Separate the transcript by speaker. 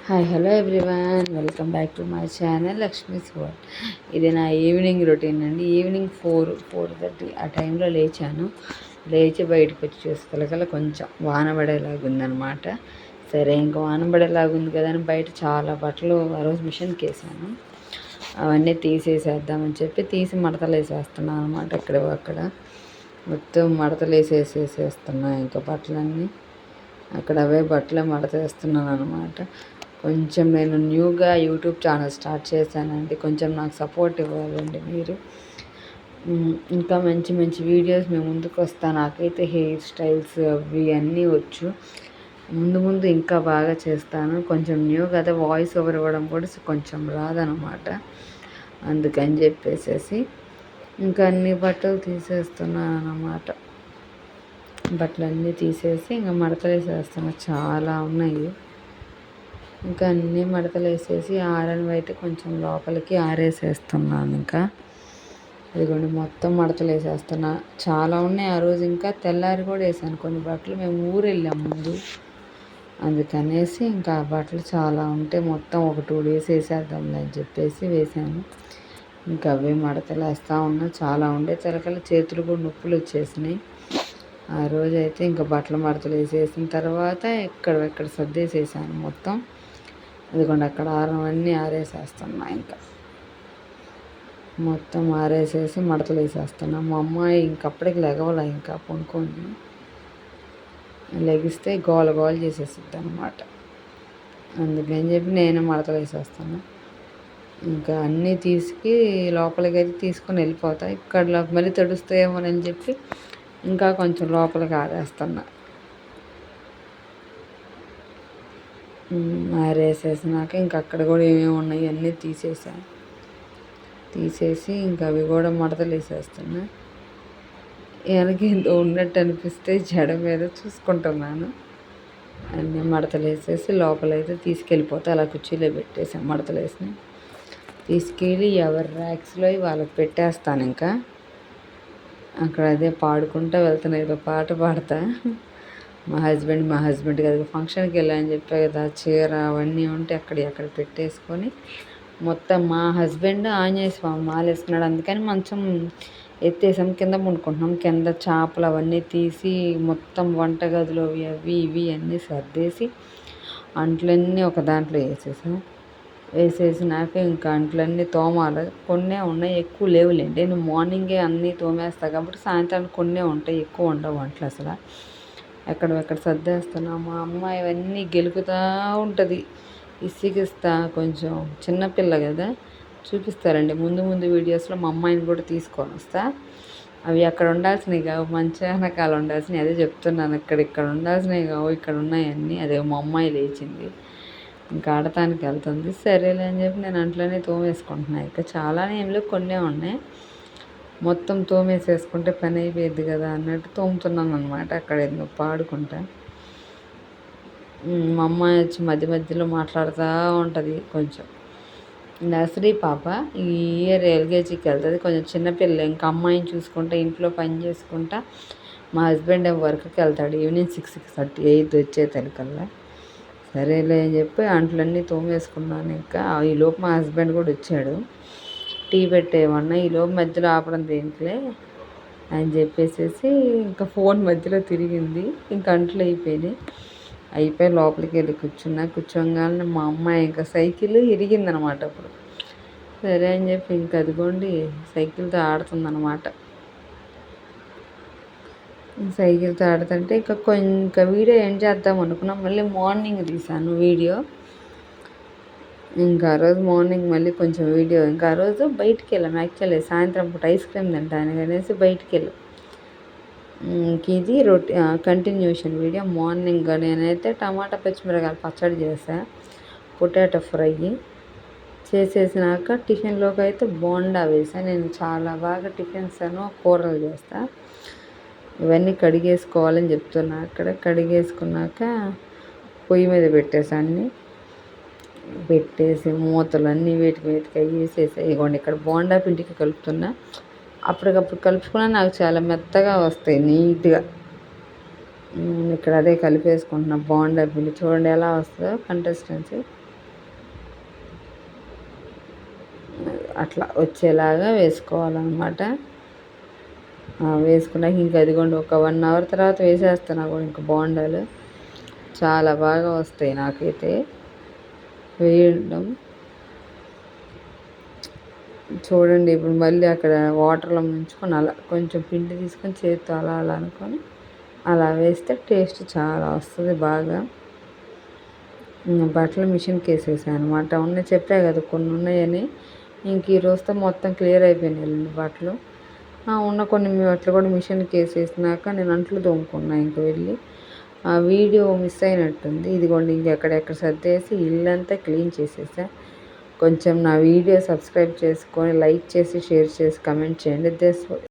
Speaker 1: Hi hello everyone, welcome back to my channel Lakshmi's world. ఇది నా evening routine అండి. Evening 4:30 ఆ టైంలో లేచాను. లేచి బయటకు వచ్చి చూసేసరికల్లా కొంచెం వాన పడేలాగా ఉందన్నమాట. సరే ఇంకా వాన పడేలాగా ఉంది కదా అని బయట చాలా బట్టలు ఆ రోజు మిషన్కి వేసాను. అవన్నీ తీసేసేద్దామని చెప్పి తీసి మడతలు వేసేస్తున్నాను అనమాట. అక్కడ మొత్తం మడతలు వేసేసేస్తున్నాను ఇంకా బట్టలన్నీ. అక్కడ అవే బట్టలే మడతేస్తున్నాను అనమాట. కొంచెం నేను న్యూగా యూట్యూబ్ ఛానల్ స్టార్ట్ చేశానండి. కొంచెం నాకు సపోర్ట్ ఇవ్వాలండి మీరు. ఇంకా మంచి మంచి వీడియోస్ మేము ముందుకు వస్తాను. నాకైతే హెయిర్ స్టైల్స్ అవి అన్నీ వచ్చు. ముందు ఇంకా బాగా చేస్తాను. కొంచెం న్యూ కదా, వాయిస్ ఓవర్ ఇవ్వడం కూడా కొంచెం రాదనమాట. అందుకని చెప్పేసి ఇంకా అన్ని బట్టలు తీసేస్తున్నాను అన్నమాట. బట్టలన్నీ తీసేసి ఇంకా మడతలు వేసేస్తున్నాను. చాలా ఉన్నాయి. ఇంకా అన్నీ మడతలు వేసేసి ఆరనివి అయితే కొంచెం లోపలికి ఆరేసేస్తున్నాను. ఇంకా ఇదిగోండి మొత్తం మడతలు వేసేస్తున్నా. చాలా ఉన్నాయి. ఆ రోజు ఇంకా తెల్లారి కూడా వేసాను కొన్ని బట్టలు. మేము ఊరు వెళ్ళాం ముందు, అందుకనేసి ఇంకా బట్టలు చాలా ఉంటే మొత్తం ఒక 2 days వేసేద్దాంలే అని చెప్పేసి వేసాను. ఇంకా అవే మడతలు వేస్తూ ఉన్నా. చాలా ఉండే తెలకల చేతులు కూడా నొప్పులు వచ్చేసినాయి. ఆ రోజు అయితే ఇంకా బట్టల మడతలు వేసేసిన తర్వాత ఎక్కడ సర్దేసేసాను మొత్తం. అదిగోండి అక్కడ ఆరవన్నీ ఆరేసేస్తున్నా. ఇంకా మొత్తం ఆరేసేసి మడతలు వేసేస్తున్నా. మా అమ్మాయి ఇంకప్పటికి లెగవల, ఇంకా పడుకొని లెగిస్తే గోల చేసేసిద్ది అనమాట. అందుకని చెప్పి నేను మడతలు వేసేస్తాను. ఇంకా అన్నీ లోపలికి అయితే తీసుకొని వెళ్ళిపోతా. ఇక్కడ మళ్ళీ తడుస్తాయేమోనని చెప్పి ఇంకా కొంచెం లోపలికి ఆరేస్తున్నా. ఆరేసేసినాక ఇంక అక్కడ కూడా ఏమేమి ఉన్నాయి అన్నీ తీసేసి ఇంకా అవి కూడా మడతలు వేసేస్తున్నా. వెనక ఏదో ఉన్నట్టు అనిపిస్తే జడ మీద చూసుకుంటున్నాను. అన్నీ మడతలు వేసేసి లోపలైతే తీసుకెళ్ళిపోతే అలా కుర్చీలో పెట్టేసాను. మడతలు వేసి తీసుకెళ్ళి ఎవరి ర్యాక్స్లో వాళ్ళకి పెట్టేస్తాను. ఇంకా అక్కడ అదే పాడుకుంటూ వెళ్తాను. ఏదో పాట పాడతా. మా హస్బెండ్ కదా ఫంక్షన్కి వెళ్ళాలని చెప్పా కదా, చీర అవన్నీ ఉంటే అక్కడ పెట్టేసుకొని మొత్తం మా హస్బెండ్ ఆంజనేయ స్వామి మాల వేసుకున్నాడు. అందుకని మంచం ఎత్తేసాం, కింద పండుకుంటున్నాం. కింద చేపలు అవన్నీ తీసి మొత్తం వంటగదిలో అవి ఇవి అన్నీ సర్దేసి అంట్లన్నీ ఒక దాంట్లో వేసేసినాక ఇంకా అంట్లన్నీ తోమాలి. కొన్నే ఉన్నాయి, ఎక్కువ లేవులేండి. నేను మార్నింగే అన్నీ తోమేస్తాను కాబట్టి సాయంత్రానికి కొన్నే ఉంటాయి, ఎక్కువ ఉండవు అంట్లు అసలు. ఎక్కడ సర్దేస్తున్నా. మా అమ్మ ఇవన్నీ గెలుకుతూ ఉంటుంది, ఇసిగిస్తా. కొంచెం చిన్నపిల్ల కదా, చూపిస్తారండి ముందు వీడియోస్లో. మా అమ్మాయిని కూడా తీసుకొని వస్తా. అవి అక్కడ ఉండాల్సినవి కావు, మంచి వెనకాల ఉండాల్సినవి. అదే చెప్తున్నాను, ఇక్కడ ఉండాల్సినవి కావు, ఇక్కడ ఉన్నాయన్నీ. అదే మా అమ్మాయి లేచింది, ఇంకా ఆడటానికి వెళ్తుంది. సరేలే అని చెప్పి నేను అంట్లోనే తోమేసుకుంటున్నాను. ఇంకా చాలానే ఏం లేవు, కొన్నే ఉన్నాయి. మొత్తం తోమేసేసుకుంటే పని అయిపోయింది కదా అన్నట్టు తోముతున్నాను అనమాట. అక్కడ ఎందుకు పాడుకుంటా. మా అమ్మాయి వచ్చి మధ్యలో మాట్లాడుతూ ఉంటుంది. కొంచెం నర్సరీ పాప, ఈ ఇయర్ ఎల్కేజీకి వెళ్తుంది. కొంచెం చిన్నపిల్ల. ఇంకా అమ్మాయిని చూసుకుంటా, ఇంట్లో పని చేసుకుంటా. మా హస్బెండ్ వర్క్కి వెళ్తాడు ఈవినింగ్ 6:30 వచ్చేసరికల్లా. సరేలే అని చెప్పి అంట్లన్నీ తోమేసుకున్నాను. ఇంకా ఈలోపు మా హస్బెండ్ కూడా వచ్చాడు. టీ పెట్టేయమన్నా, ఈలోపు మధ్యలో ఆపడం దేనికిలే అని చెప్పేసి ఇంకా ఫోన్ మధ్యలో తిరిగింది. ఇంక అంట్లు అయిపోయి లోపలికి వెళ్ళి కూర్చోగానే మా అమ్మాయి ఇంకా సైకిల్ ఇరిగిందనమాట. అప్పుడు సరే అని చెప్పి ఇంక అదిగోండి సైకిల్తో ఆడుతుందనమాట. సైకిల్తో ఆడుతుంటే ఇంకా వీడియో ఏం చేద్దాం అనుకున్నాం. మళ్ళీ మార్నింగ్ తీసాను వీడియో. ఇంకా ఆ రోజు మార్నింగ్ మళ్ళీ కొంచెం వీడియో. ఇంకా ఆ రోజు బయటికి వెళ్ళాం. యాక్చువల్లీ సాయంత్రం పూట ఐస్ క్రీమ్ తింటాను అనేసి బయటికి వెళ్ళాం. ఇది కంటిన్యూషన్ వీడియో. మార్నింగ్ నేనైతే టమాటా పచ్చిమిరకాయలు పచ్చడి చేశాను, పొటాటో ఫ్రై చేసేసినాక టిఫిన్లోకి అయితే బోండా వేసాను. నేను చాలా బాగా టిఫిన్స్ కూరలు చేస్తాను. ఇవన్నీ కడిగేసుకోవాలని చెప్తున్నా. అక్కడ కడిగేసుకున్నాక పొయ్యి మీద పెట్టేసి మూతలన్నీ వేటికి వేసేసి ఇవ్వండి. ఇక్కడ బోండా పిండికి కలుపుతున్నా. అప్పటికప్పుడు కలుపుకున్నా నాకు చాలా మెత్తగా వస్తాయి నీట్గా. ఇక్కడ అదే కలిపేసుకుంటున్నా బోండా పిండి. చూడండి ఎలా వస్తుందో కన్సిస్టెన్సీ. అట్లా వచ్చేలాగా వేసుకోవాలన్నమాట. వేసుకున్నాక ఇంక అదిగోండి ఒక 1 అవర్ తర్వాత వేసేస్తాను కూడా ఇంకా బోండాలు చాలా బాగా వస్తాయి నాకైతే వేయడం. చూడండి ఇప్పుడు మళ్ళీ అక్కడ వాటర్లో ముంచుకొని అలా కొంచెం పిండి తీసుకొని చేతితో అలా అలా అనుకొని అలా వేస్తే టేస్ట్ చాలా వస్తుంది బాగా. బట్టలు మిషన్కి వేసేసాను అనమాట. ఉన్నాయి చెప్పా కదా కొన్ని ఉన్నాయని. ఇంక ఈ రోజుతో మొత్తం క్లియర్ అయిపోయినాయి బట్టలు. ఉన్న కొన్ని బట్టలు కూడా మిషన్కి వేసేసినాక నేను అంట్లు తోముకున్నా ఇంక వెళ్ళి. ఆ వీడియో మిస్ అయినట్టుంది. ఇదిగోండి ఇంకెక్కడెక్కడ సర్దేసి ఇల్లంతా క్లీన్ చేసేసా. కొంచెం నా వీడియో సబ్స్క్రైబ్ చేసుకొని లైక్ చేసి షేర్ చేసి కమెంట్ చేయండి.